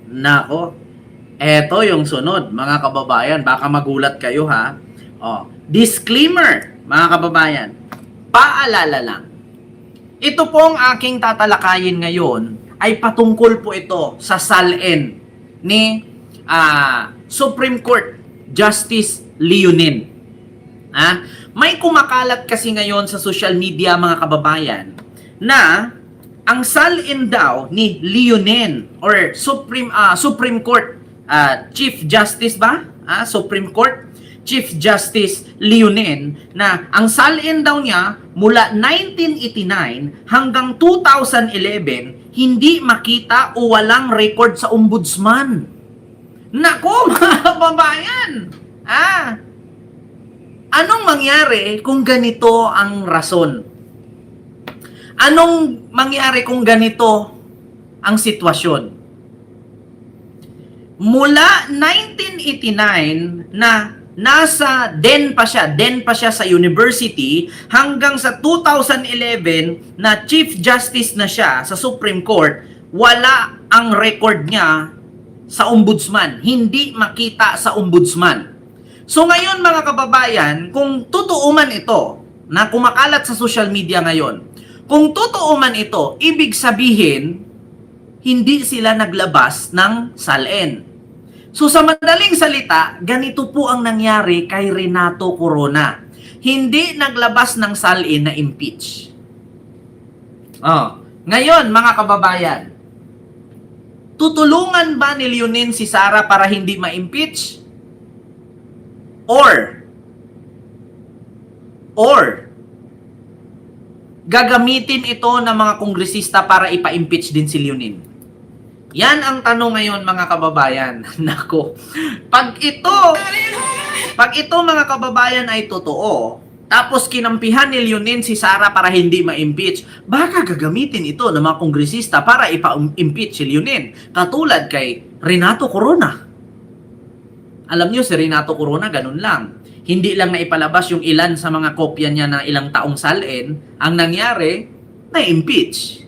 Nako, eto yung sunod, mga kababayan. Baka magulat kayo ha. Disclaimer, mga kababayan. Paalala lang. Ito pong aking tatalakayin ngayon ay patungkol po ito sa salin ni Supreme Court Justice Leonin. May kumakalat kasi ngayon sa social media, mga kababayan, na ang salin daw ni Leonin or Supreme Court Chief Justice ba? Supreme Court Chief Justice Leonin, na ang salin daw niya mula 1989 hanggang 2011 hindi makita o walang record sa ombudsman. Nako, mga kababayan! Anong mangyari kung ganito ang rason? Anong mangyari kung ganito ang sitwasyon? Mula 1989 na nasa den pa siya sa university hanggang sa 2011 na Chief Justice na siya sa Supreme Court, wala ang record niya sa ombudsman. Hindi makita sa ombudsman. So ngayon, mga kababayan, kung totoo man ito na kumakalat sa social media ngayon, kung totoo man ito, ibig sabihin, hindi sila naglabas ng salin. So sa madaling salita, ganito po ang nangyari kay Renato Corona. Hindi naglabas ng salin na impeach. Ngayon, mga kababayan, tutulungan ba ni Leonin si Sara para hindi ma-impeach? Or gagamitin ito ng mga kongresista para ipa-impeach din si Leonin? Yan ang tanong ngayon, mga kababayan. Nako. Pag ito mga kababayan ay totoo, tapos kinampihan ni Leonin si Sara para hindi ma-impeach, baka gagamitin ito ng mga kongresista para ipa-impeach si Leonin. Katulad kay Renato Corona. Alam nyo, si Renato Corona, ganun lang. Hindi lang na ipalabas yung ilan sa mga kopya niya na ilang taong salin. Ang nangyari, na-impeach.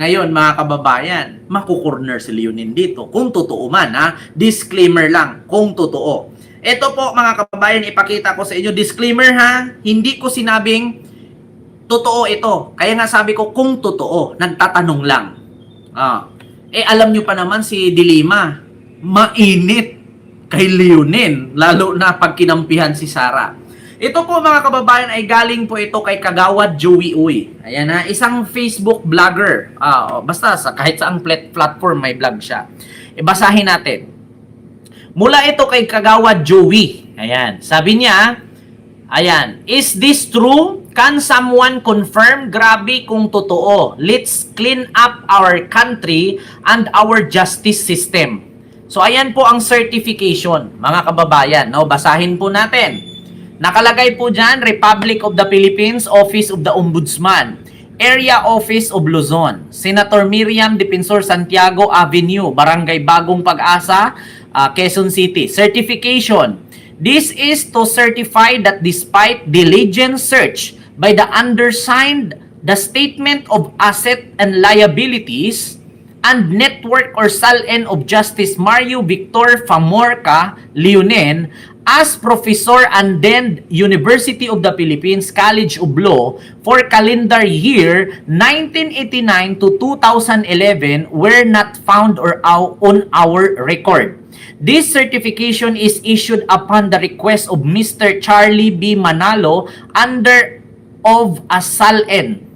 Ngayon, mga kababayan, makukorner si Leonin dito. Kung totoo man, disclaimer lang, kung totoo. Ito po, mga kababayan, ipakita ko sa inyo. Disclaimer, hindi ko sinabing totoo ito. Kaya nga sabi ko, kung totoo, nagtatanong lang. Alam nyo pa naman si Dilima, mainit kay Leonin, lalo na pag kinampihan si Sara. Ito po, mga kababayan, ay galing po ito kay Kagawad Joey Uy. Ayan isang Facebook vlogger. Basta kahit saang platform may vlog siya. Basahin natin. Mula ito kay Kagawad Joey. Ayan, sabi niya, is this true? Can someone confirm? Grabe kung totoo. Let's clean up our country and our justice system. So ayan po ang certification, mga kababayan. Basahin po natin. Nakalagay po dyan, Republic of the Philippines, Office of the Ombudsman, Area Office of Luzon, Senator Miriam Defensor Santiago Avenue, Barangay Bagong Pag-asa, Quezon City. Certification. This is to certify that despite diligent search by the undersigned, the statement of asset and liabilities and network or salin of Justice Mario Victor Famorca Leonin as Professor and then University of the Philippines College of Law for calendar year 1989 to 2011 were not found or on our record. This certification is issued upon the request of Mr. Charlie B. Manalo under of a salin.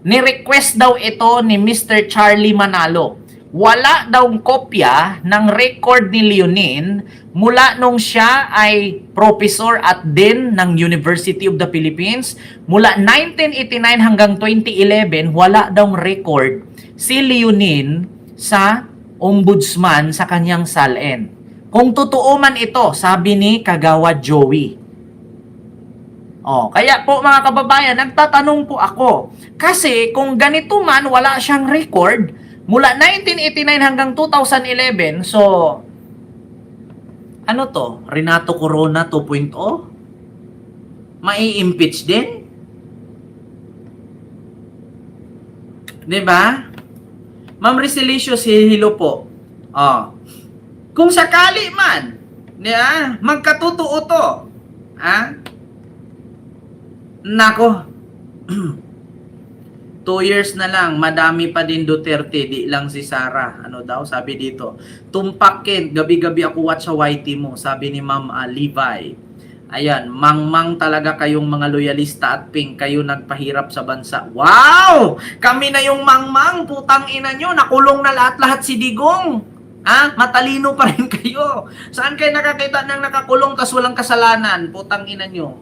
Ni-request daw ito ni Mr. Charlie Manalo. Wala daw kopya ng record ni Leonin mula nung siya ay professor at din ng University of the Philippines. Mula 1989 hanggang 2011, wala daw record si Leonin sa ombudsman sa kanyang salin. Kung totoo man ito, sabi ni Kagawad Joey. Kaya po, mga kababayan, nagtatanong po ako. Kasi kung ganito man, wala siyang record mula 1989 hanggang 2011, so ano to? Renato Corona 2.0? Mai-impeach din? 'Di ba? Ma'am Resilicio, si Hilo po. Oh. Kung sakali man, magkatotoo to, nako, 2 years na lang, madami pa din Duterte, di lang si Sara. Ano daw, sabi dito, tumpakin, gabi-gabi ako watch sa YT mo, sabi ni Ma'am Levi. Ayan, mangmang talaga kayong mga loyalista at pink, kayo nagpahirap sa bansa. Wow! Kami na yung mangmang, putang ina nyo, nakulong na lahat-lahat si Digong. Matalino pa rin kayo. Saan kayo nakakita ng nakakulong tas walang kasalanan? Putang ina nyo.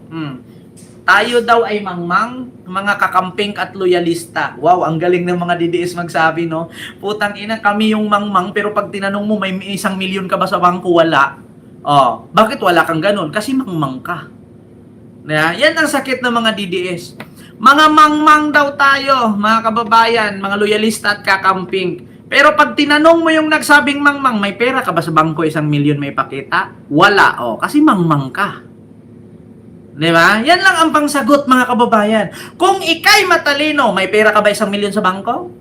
Tayo daw ay mangmang, mga kakamping at loyalista. Wow, ang galing ng mga DDS magsabi, no? Putang ina, kami yung mangmang, pero pag tinanong mo, may 1,000,000 ka ba sa bangko? Wala. Oh, bakit wala kang ganun? Kasi mangmang ka. Yan ang sakit ng mga DDS. Mga mangmang daw tayo, mga kababayan, mga loyalista at kakamping. Pero pag tinanong mo yung nagsabing mangmang, may pera ka ba sa bangko, 1,000,000 may pakita? Wala, kasi mangmang ka. Diba? Yan lang ang pangsagot, mga kababayan. Kung ikay matalino, may pera ka ba 1,000,000 sa bangko?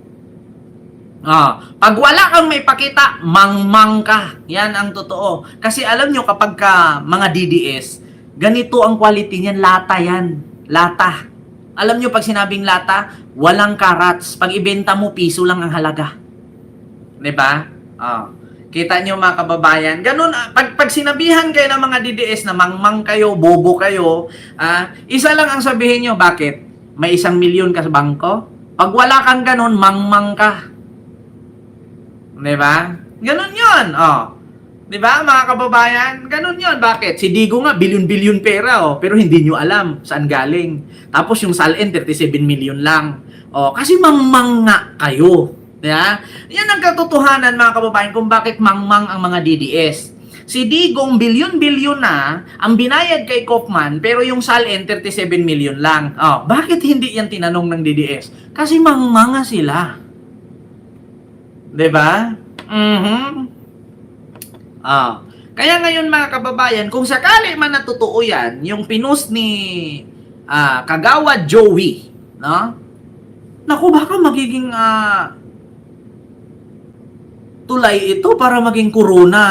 Pag wala kang may pakita, mangmang ka. Yan ang totoo. Kasi alam nyo, kapag mga DDS, ganito ang quality niyan, lata yan. Lata. Alam nyo, pag sinabing lata, walang karats. Pag ibenta mo, piso lang ang halaga. Diba? Kita nyo, mga kababayan. Ganun, pag sinabihan kayo ng mga DDS na mangmang kayo, bobo kayo, isa lang ang sabihin nyo, bakit? May 1,000,000 ka sa bangko? Pag wala kang ganun, mangmang ka. Diba? Ganun yun. Diba, mga kababayan? Ganun yun. Bakit? Si Digo nga, bilyon-bilyon pera, pero hindi nyo alam saan galing. Tapos yung Salen, 37 million lang. Kasi mangmang nga kayo. Diba? Yan ang katotohanan, mga kababayan, kung bakit mangmang ang mga DDS. Si Digong, bilyon-bilyon na, ang binayad kay Kaufman, pero yung Salen, 37 million lang. Bakit hindi yan tinanong ng DDS? Kasi mangmanga sila. Diba? Kaya ngayon, mga kababayan, kung sakali man natotoo yan, yung pinost ni Kagawad Joey, no? Naku, baka magiging tulay ito para maging Corona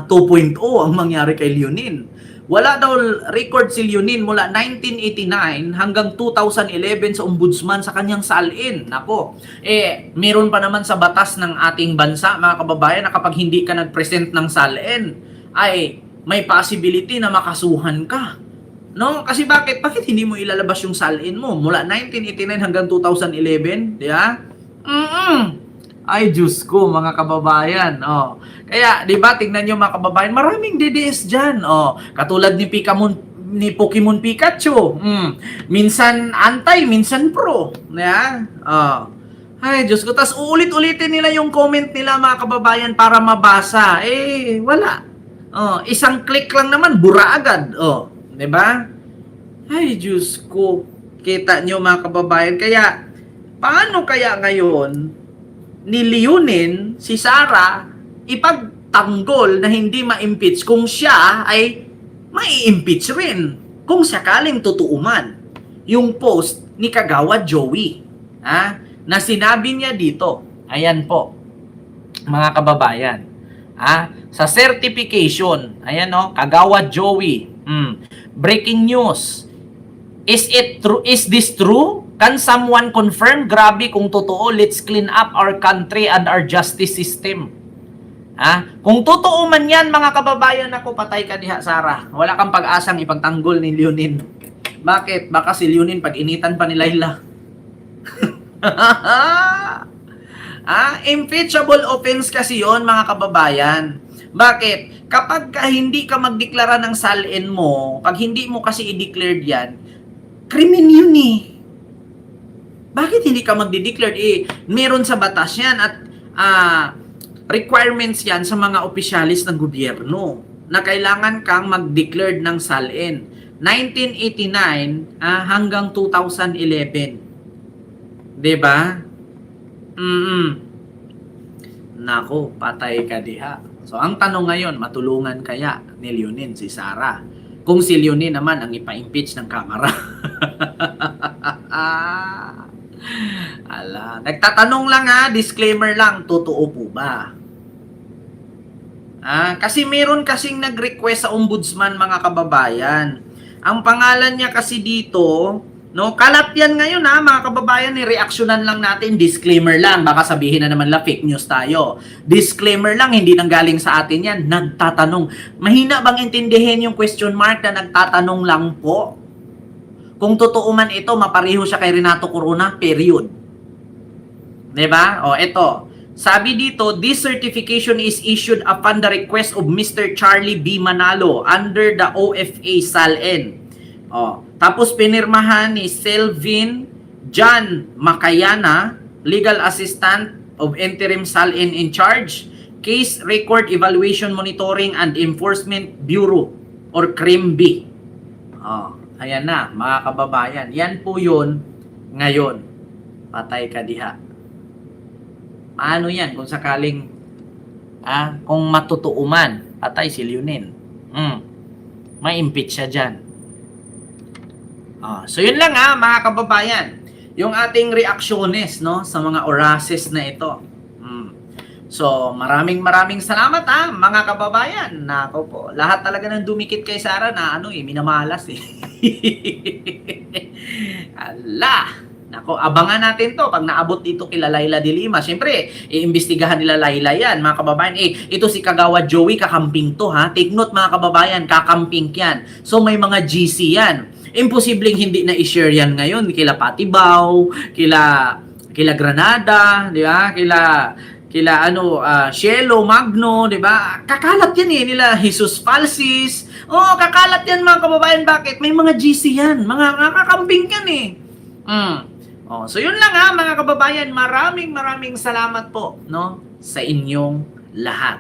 2.0 ang mangyari kay Leonin. Wala daw record si Leonin mula 1989 hanggang 2011 sa ombudsman sa kanyang salin. Nako, meron pa naman sa batas ng ating bansa, mga kababayan, na kapag hindi ka nag-present ng salin, ay may possibility na makasuhan ka. No? Kasi bakit? Bakit hindi mo ilalabas yung salin mo mula 1989 hanggang 2011? Diba? Ay, Diyos ko, mga kababayan. Kaya, di ba, tignan nyo, mga kababayan, maraming DDS dyan. Katulad ni Pokemon Pikachu. Minsan anti, minsan pro. Ay, Diyos ko. Tapos uulit-ulitin nila yung comment nila, mga kababayan, para mabasa. Wala. Isang click lang naman, bura agad. Di ba? Ay, Diyos ko. Kita nyo, mga kababayan. Kaya, paano kaya ngayon ni Leonin, si Sara, ipagtanggol na hindi ma-impeach kung siya ay mai-impeach rin kung sakaling totoo man yung post ni Kagawad Joey na sinabi niya dito. Ayan po, mga kababayan, sa certification, ayan Kagawad Joey, breaking news, is this true? Can someone confirm? Grabe kung totoo, let's clean up our country and our justice system. Kung totoo man yan, mga kababayan, ako, patay ka diha, Sara. Wala kang pag-asang ipagtanggol ni Leonin. Bakit? Baka si Leonin pag-initan pa ni Laila. Impeachable offense kasi yon, mga kababayan. Bakit? Kapag hindi ka magdeklara ng salin mo, pag hindi mo kasi i-declared yan, krimen yun Bakit hindi ka magde-declare? Meron sa batas yan at requirements yan sa mga opisyalis ng gobyerno na kailangan kang mag-declare ng salin. 1989 hanggang 2011. Diba? Nako, patay ka diha. So, ang tanong ngayon, matulungan kaya ni Leonin si Sara? Kung si Leonin naman ang ipa-impeach ng Kamara. Ala, nagtatanong lang ha, disclaimer lang, totoo po ba? Kasi meron kasing nag-request sa ombudsman mga kababayan. Ang pangalan niya kasi dito, no, kalat yan ngayon ha, mga kababayan, reaksyonan lang natin, disclaimer lang, baka sabihin na naman la fake news tayo. Disclaimer lang, hindi nanggaling sa atin yan, nagtatanong. Mahina bang intindihin yung question mark na nagtatanong lang po? Kung totoo man ito, mapareho siya kay Renato Corona, period. Diba? O, ito. Sabi dito, this certification is issued upon the request of Mr. Charlie B. Manalo under the OFA SALN. O, tapos pinirmahan ni Selvin John Makayana, Legal Assistant of Interim SALN in charge, Case Record Evaluation Monitoring and Enforcement Bureau or CREMB. O, ayan na, mga kababayan. Yan po yun ngayon. Patay ka diha. Ano yan kung sakaling kung matutuo man, patay si Leonin. May-impeach siya dyan. So yun lang mga kababayan. Yung ating reaksyones no, sa mga orases na ito. So maraming salamat mga kababayan. Nako po, lahat talaga ng dumikit kay Sara na minamalas eh. Allah. Nako, abangan natin to pag naabot dito kila Laila de Lima. Siyempre, iimbestigahan nila Laila yan, mga kababayan. Ito si Kagawa Joey, kakamping to ha. Take note mga kababayan, kakamping yan. So may mga GC yan. Imposibleng hindi na i-share yan ngayon. Kila Patibao, kila Granada, di ba? Kila Cielo Magno, di ba? Kakalat yan nila Jesus Falsis. Kakalat yan mga kababayan. Bakit? May mga GC yan. Mga kakamping yan So yun lang mga kababayan, maraming salamat po no sa inyong lahat.